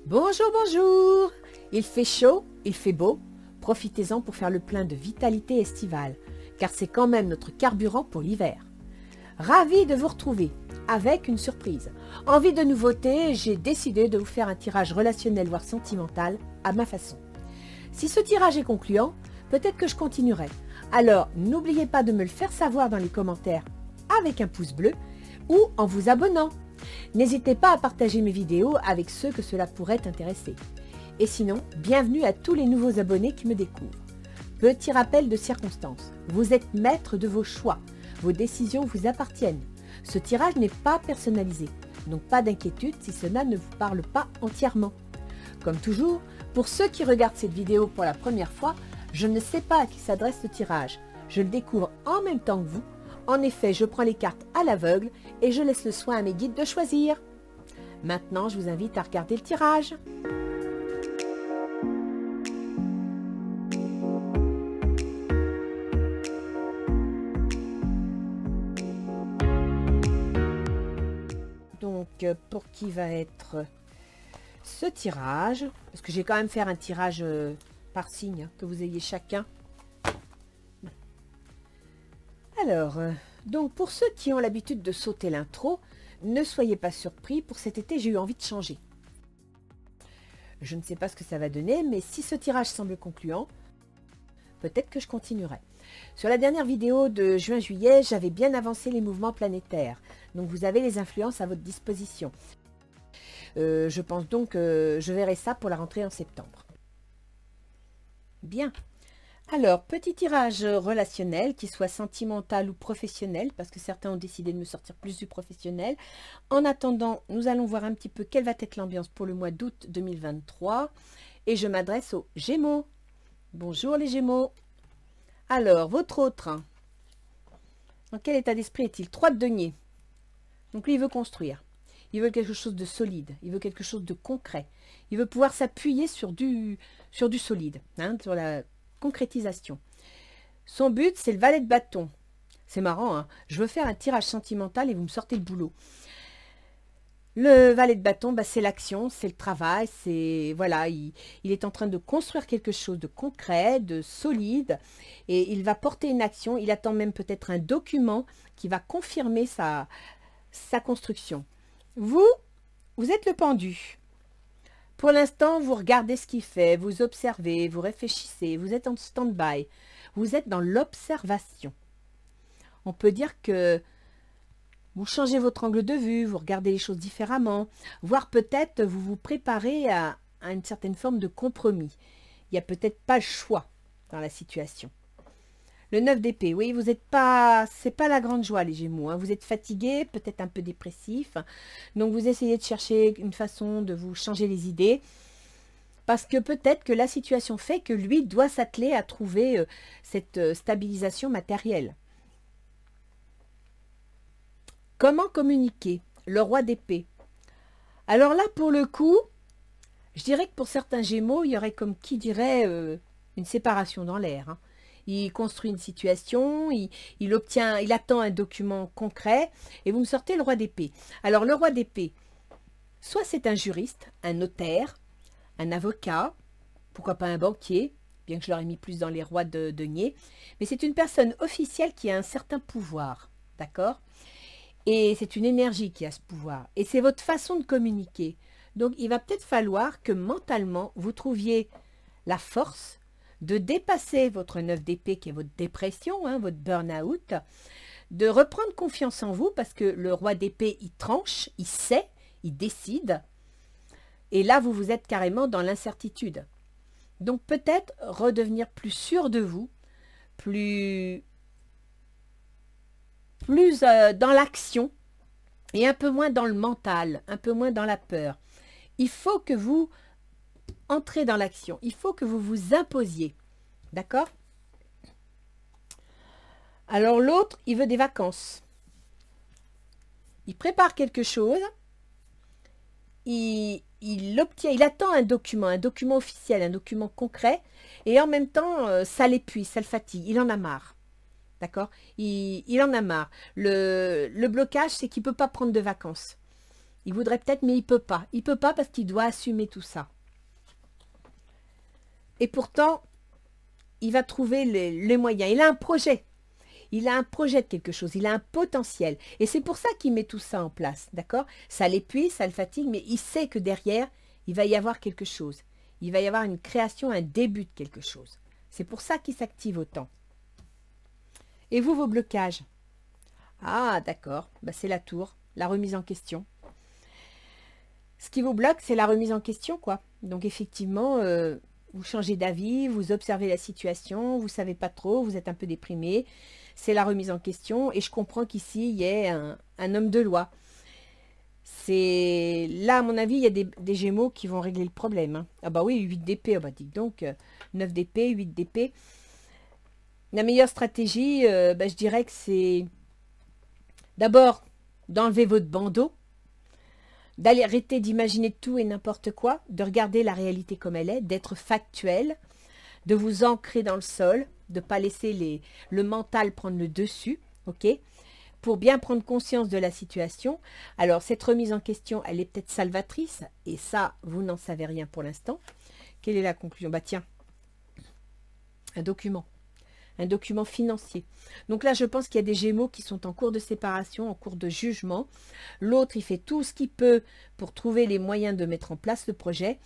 Bonjour, bonjour. Il fait chaud, il fait beau. Profitez-en pour faire le plein de vitalité estivale, car c'est quand même notre carburant pour l'hiver. Ravi de vous retrouver avec une surprise. Envie de nouveauté, j'ai décidé de vous faire un tirage relationnel voire sentimental à ma façon. Si ce tirage est concluant, peut-être que je continuerai. Alors n'oubliez pas de me le faire savoir dans les commentaires avec un pouce bleu ou en vous abonnant. N'hésitez pas à partager mes vidéos avec ceux que cela pourrait intéresser. Et sinon, bienvenue à tous les nouveaux abonnés qui me découvrent. Petit rappel de circonstance, vous êtes maître de vos choix, vos décisions vous appartiennent. Ce tirage n'est pas personnalisé, donc pas d'inquiétude si cela ne vous parle pas entièrement. Comme toujours, pour ceux qui regardent cette vidéo pour la première fois, je ne sais pas à qui s'adresse ce tirage. Je le découvre en même temps que vous. En effet, je prends les cartes à l'aveugle et je laisse le soin à mes guides de choisir. Maintenant, je vous invite à regarder le tirage. Donc, pour qui va être ce tirage? Parce que j'ai quand même faire un tirage par signe, hein, que vous ayez chacun. Alors, donc pour ceux qui ont l'habitude de sauter l'intro, ne soyez pas surpris, pour cet été j'ai eu envie de changer. Je ne sais pas ce que ça va donner, mais si ce tirage semble concluant, peut-être que je continuerai. Sur la dernière vidéo de juin-juillet, j'avais bien avancé les mouvements planétaires, donc vous avez les influences à votre disposition. Je pense donc que je verrai ça pour la rentrée en septembre. Bien. Alors, petit tirage relationnel, qu'il soit sentimental ou professionnel, parce que certains ont décidé de me sortir plus du professionnel. En attendant, nous allons voir un petit peu quelle va être l'ambiance pour le mois d'août 2023. Et je m'adresse aux Gémeaux. Bonjour les Gémeaux. Alors, votre autre, dans quel état d'esprit est-il? 3 de denier. Donc lui, il veut construire. Il veut quelque chose de solide. Il veut quelque chose de concret. Il veut pouvoir s'appuyer sur du solide, hein, sur la concrétisation. Son but, c'est le valet de bâton. C'est marrant, hein, je veux faire un tirage sentimental et vous me sortez le boulot. Le valet de bâton, bah, c'est l'action, c'est le travail, c'est voilà, il est en train de construire quelque chose de concret, de solide, et il va porter une action. Il attend même peut-être un document qui va confirmer sa construction. Vous êtes le pendu. Pour l'instant, vous regardez ce qu'il fait, vous observez, vous réfléchissez, vous êtes en stand-by, vous êtes dans l'observation. On peut dire que vous changez votre angle de vue, vous regardez les choses différemment, voire peut-être vous vous préparez à une certaine forme de compromis. Il n'y a peut-être pas le choix dans la situation. Le 9 d'épée, oui, vous n'êtes pas, c'est pas la grande joie les Gémeaux, hein. Vous êtes fatigué, peut-être un peu dépressif, donc vous essayez de chercher une façon de vous changer les idées, parce que peut-être que la situation fait que lui doit s'atteler à trouver cette stabilisation matérielle. Comment communiquer? Le roi d'épée. Alors là, pour le coup, je dirais que pour certains Gémeaux, il y aurait comme qui dirait une séparation dans l'air, hein. Il construit une situation, il attend un document concret, et vous me sortez le roi d'épée. Alors le roi d'épée, soit c'est un juriste, un notaire, un avocat, pourquoi pas un banquier, bien que je l'aurais mis plus dans les rois de denier, mais c'est une personne officielle qui a un certain pouvoir, d'accord? Et c'est une énergie qui a ce pouvoir, et c'est votre façon de communiquer. Donc il va peut-être falloir que mentalement, vous trouviez la force de dépasser votre 9 d'épée qui est votre dépression, hein, votre burn-out, de reprendre confiance en vous parce que le roi d'épée, il tranche, il sait, il décide. Et là, vous êtes carrément dans l'incertitude. Donc peut-être redevenir plus sûr de vous, plus dans l'action et un peu moins dans le mental, un peu moins dans la peur. Il faut que vous entrez dans l'action. Il faut que vous vous imposiez. D'accord? Alors l'autre, il veut des vacances. Il prépare quelque chose. Il attend un document officiel, un document concret. Et en même temps, ça l'épuise, ça le fatigue. Il en a marre. D'accord? Il en a marre. Le blocage, c'est qu'il ne peut pas prendre de vacances. Il voudrait peut-être, mais il peut pas. Il peut pas parce qu'il doit assumer tout ça. Et pourtant, il va trouver les moyens. Il a un projet. Il a un projet de quelque chose. Il a un potentiel. Et c'est pour ça qu'il met tout ça en place. D'accord? Ça l'épuise, ça le fatigue, mais il sait que derrière, il va y avoir quelque chose. Il va y avoir une création, un début de quelque chose. C'est pour ça qu'il s'active autant. Et vous, vos blocages? Ah, d'accord. Bah, c'est la tour, la remise en question. Ce qui vous bloque, c'est la remise en question, quoi. Donc, effectivement, vous changez d'avis, vous observez la situation, vous ne savez pas trop, vous êtes un peu déprimé. C'est la remise en question. Et je comprends qu'ici, il y ait un homme de loi. C'est là, à mon avis, il y a des gémeaux qui vont régler le problème. Hein. Ah bah oui, 8 d'épée, oh bah dites donc, 9 d'épée, 8 d'épée. La meilleure stratégie, je dirais que c'est d'abord d'enlever votre bandeau, d'aller arrêter d'imaginer tout et n'importe quoi, de regarder la réalité comme elle est, d'être factuel, de vous ancrer dans le sol, de ne pas laisser le mental prendre le dessus, ok? Pour bien prendre conscience de la situation. Alors, cette remise en question, elle est peut-être salvatrice, et ça, vous n'en savez rien pour l'instant. Quelle est la conclusion? Bah tiens, un document financier. Donc là, je pense qu'il y a des gémeaux qui sont en cours de séparation, en cours de jugement. L'autre, il fait tout ce qu'il peut pour trouver les moyens de mettre en place le projet.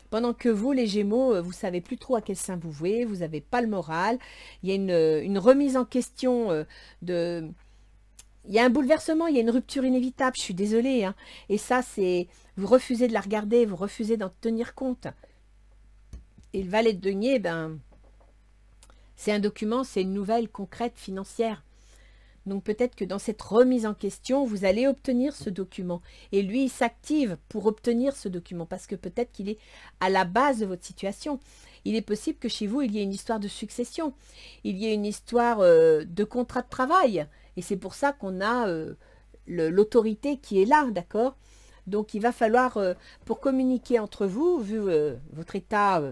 Pendant que vous, les gémeaux, vous ne savez plus trop à quel sein vous vouez, vous n'avez pas le moral. Il y a une remise en question de... Il y a un bouleversement, il y a une rupture inévitable, je suis désolée. Hein. Et ça, c'est... Vous refusez de la regarder, vous refusez d'en tenir compte. Et le valet de denier, ben... C'est un document, c'est une nouvelle concrète financière. Donc peut-être que dans cette remise en question, vous allez obtenir ce document. Et lui, il s'active pour obtenir ce document parce que peut-être qu'il est à la base de votre situation. Il est possible que chez vous, il y ait une histoire de succession. Il y ait une histoire de contrat de travail. Et c'est pour ça qu'on a l'autorité qui est là, d'accord? Donc il va falloir, pour communiquer entre vous, vu votre état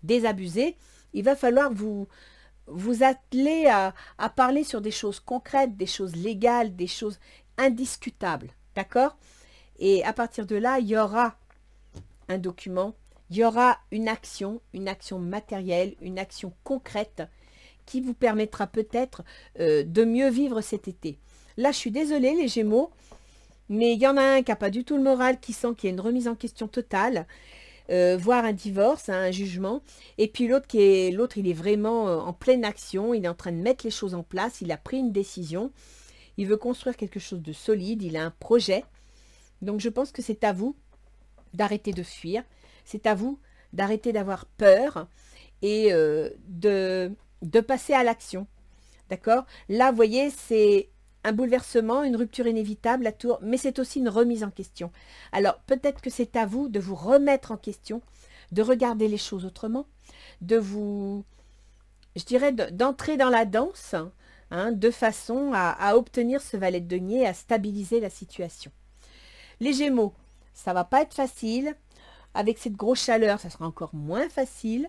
désabusé, il va falloir vous atteler à parler sur des choses concrètes, des choses légales, des choses indiscutables. D'accord? Et à partir de là, il y aura un document, il y aura une action matérielle, une action concrète qui vous permettra peut-être de mieux vivre cet été. Là, je suis désolée, les Gémeaux, mais il y en a un qui n'a pas du tout le moral, qui sent qu'il y a une remise en question totale. Voire un divorce, hein, un jugement, et puis l'autre il est vraiment en pleine action, il est en train de mettre les choses en place, il a pris une décision, il veut construire quelque chose de solide, il a un projet, donc je pense que c'est à vous d'arrêter de fuir, c'est à vous d'arrêter d'avoir peur et de passer à l'action, d'accord? Là, vous voyez, c'est un bouleversement, une rupture inévitable, la tour, mais c'est aussi une remise en question. Alors, peut-être que c'est à vous de vous remettre en question, de regarder les choses autrement, de vous, je dirais, d'entrer dans la danse, hein, de façon à obtenir ce valet de denier, à stabiliser la situation. Les Gémeaux, ça va pas être facile. Avec cette grosse chaleur, ça sera encore moins facile.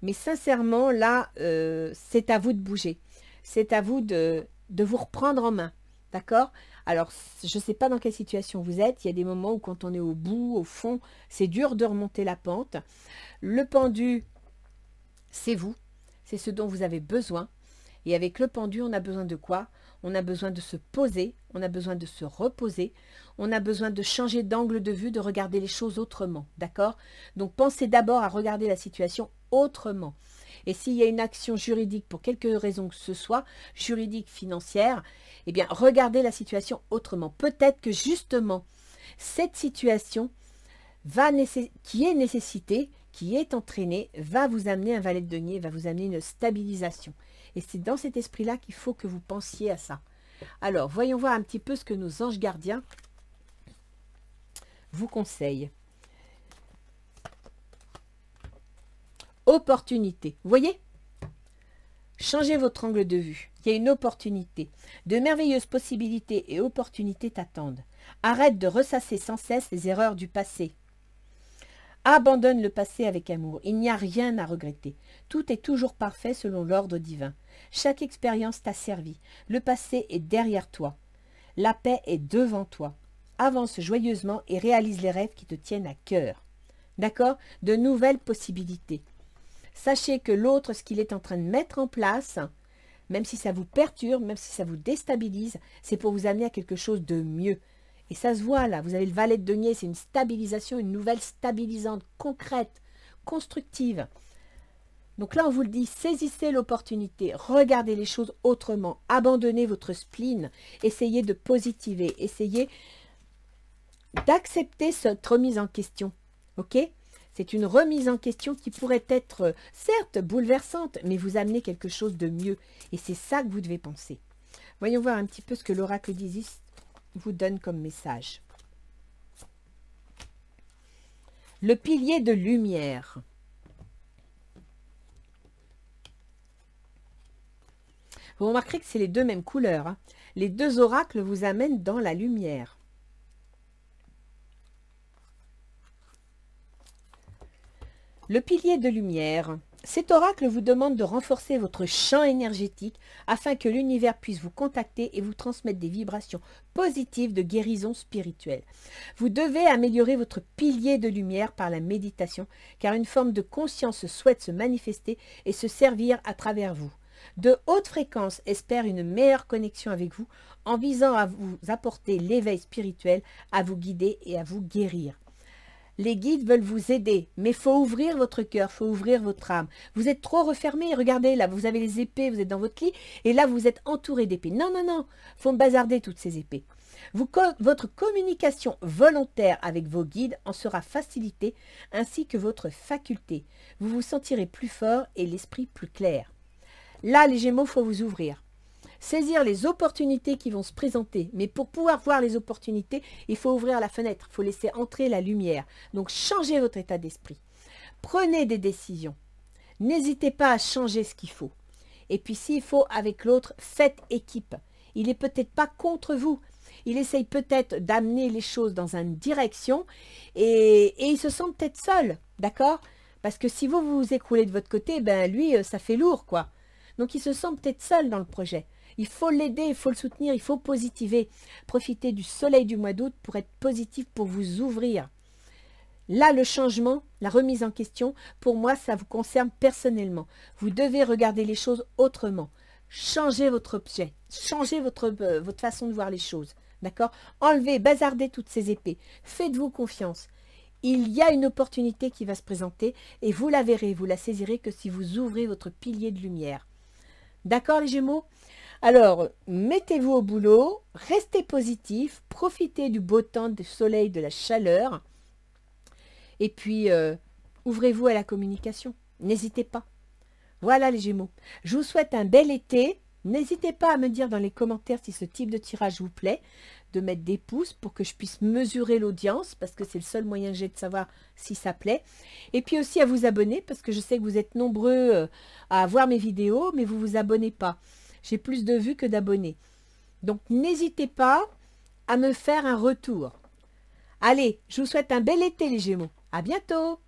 Mais sincèrement, là, c'est à vous de bouger. C'est à vous de vous reprendre en main, d'accord? Alors, je ne sais pas dans quelle situation vous êtes. Il y a des moments où quand on est au bout, au fond, c'est dur de remonter la pente. Le pendu, c'est vous. C'est ce dont vous avez besoin. Et avec le pendu, on a besoin de quoi? On a besoin de se poser, on a besoin de se reposer, on a besoin de changer d'angle de vue, de regarder les choses autrement, d'accord? Donc, pensez d'abord à regarder la situation autrement. Et s'il y a une action juridique, pour quelque raison que ce soit, juridique, financière, eh bien, regardez la situation autrement. Peut-être que justement, cette situation qui est nécessitée, qui est entraînée, va vous amener un valet de denier, va vous amener une stabilisation. Et c'est dans cet esprit-là qu'il faut que vous pensiez à ça. Alors, voyons voir un petit peu ce que nos anges gardiens vous conseillent. Opportunité. Vous voyez? Changez votre angle de vue. Il y a une opportunité. De merveilleuses possibilités et opportunités t'attendent. Arrête de ressasser sans cesse les erreurs du passé. Abandonne le passé avec amour. Il n'y a rien à regretter. Tout est toujours parfait selon l'ordre divin. Chaque expérience t'a servi. Le passé est derrière toi. La paix est devant toi. avance joyeusement et réalise les rêves qui te tiennent à cœur. D'accord? De nouvelles possibilités. Sachez que l'autre, ce qu'il est en train de mettre en place, même si ça vous perturbe, même si ça vous déstabilise, c'est pour vous amener à quelque chose de mieux. Et ça se voit là, vous avez le valet de denier, c'est une stabilisation, une nouvelle stabilisante, concrète, constructive. Donc là, on vous le dit, saisissez l'opportunité, regardez les choses autrement, abandonnez votre spleen, essayez de positiver, essayez d'accepter cette remise en question. Ok? C'est une remise en question qui pourrait être, certes, bouleversante, mais vous amener quelque chose de mieux. Et c'est ça que vous devez penser. Voyons voir un petit peu ce que l'oracle d'Isis vous donne comme message. Le pilier de lumière. Vous remarquerez que c'est les deux mêmes couleurs. Hein. Les deux oracles vous amènent dans la lumière. Le pilier de lumière. Cet oracle vous demande de renforcer votre champ énergétique afin que l'univers puisse vous contacter et vous transmettre des vibrations positives de guérison spirituelle. Vous devez améliorer votre pilier de lumière par la méditation, car une forme de conscience souhaite se manifester et se servir à travers vous. De hautes fréquences espèrent une meilleure connexion avec vous en visant à vous apporter l'éveil spirituel, à vous guider et à vous guérir. Les guides veulent vous aider, mais il faut ouvrir votre cœur, il faut ouvrir votre âme. Vous êtes trop refermé, regardez là, vous avez les épées, vous êtes dans votre lit, et là vous êtes entouré d'épées. Non, non, non, il faut bazarder toutes ces épées. Votre communication volontaire avec vos guides en sera facilitée, ainsi que votre faculté. Vous vous sentirez plus fort et l'esprit plus clair. Là, les Gémeaux, il faut vous ouvrir. Saisir les opportunités qui vont se présenter. Mais pour pouvoir voir les opportunités, il faut ouvrir la fenêtre. Il faut laisser entrer la lumière. Donc, changez votre état d'esprit. Prenez des décisions. N'hésitez pas à changer ce qu'il faut. Et puis, s'il faut, avec l'autre, faites équipe. Il n'est peut-être pas contre vous. Il essaye peut-être d'amener les choses dans une direction et il se sent peut-être seul. D'accord? Parce que si vous vous écroulez de votre côté, ben lui, ça fait lourd, quoi. Donc, il se sent peut-être seul dans le projet. Il faut l'aider, il faut le soutenir, il faut positiver. Profitez du soleil du mois d'août pour être positif, pour vous ouvrir. Là, le changement, la remise en question, pour moi, ça vous concerne personnellement. Vous devez regarder les choses autrement. Changez votre objet, changez votre façon de voir les choses. D'accord? Enlevez, bazardez toutes ces épées. Faites-vous confiance. Il y a une opportunité qui va se présenter et vous la verrez, vous la saisirez que si vous ouvrez votre pilier de lumière. D'accord les Gémeaux? Alors, mettez-vous au boulot, restez positif, profitez du beau temps, du soleil, de la chaleur. Et puis, ouvrez-vous à la communication. N'hésitez pas. Voilà les Gémeaux. Je vous souhaite un bel été. N'hésitez pas à me dire dans les commentaires si ce type de tirage vous plaît, de mettre des pouces pour que je puisse mesurer l'audience, parce que c'est le seul moyen que j'ai de savoir si ça plaît. Et puis aussi à vous abonner, parce que je sais que vous êtes nombreux à voir mes vidéos, mais vous ne vous abonnez pas. J'ai plus de vues que d'abonnés. Donc, n'hésitez pas à me faire un retour. Allez, je vous souhaite un bel été, les Gémeaux. À bientôt!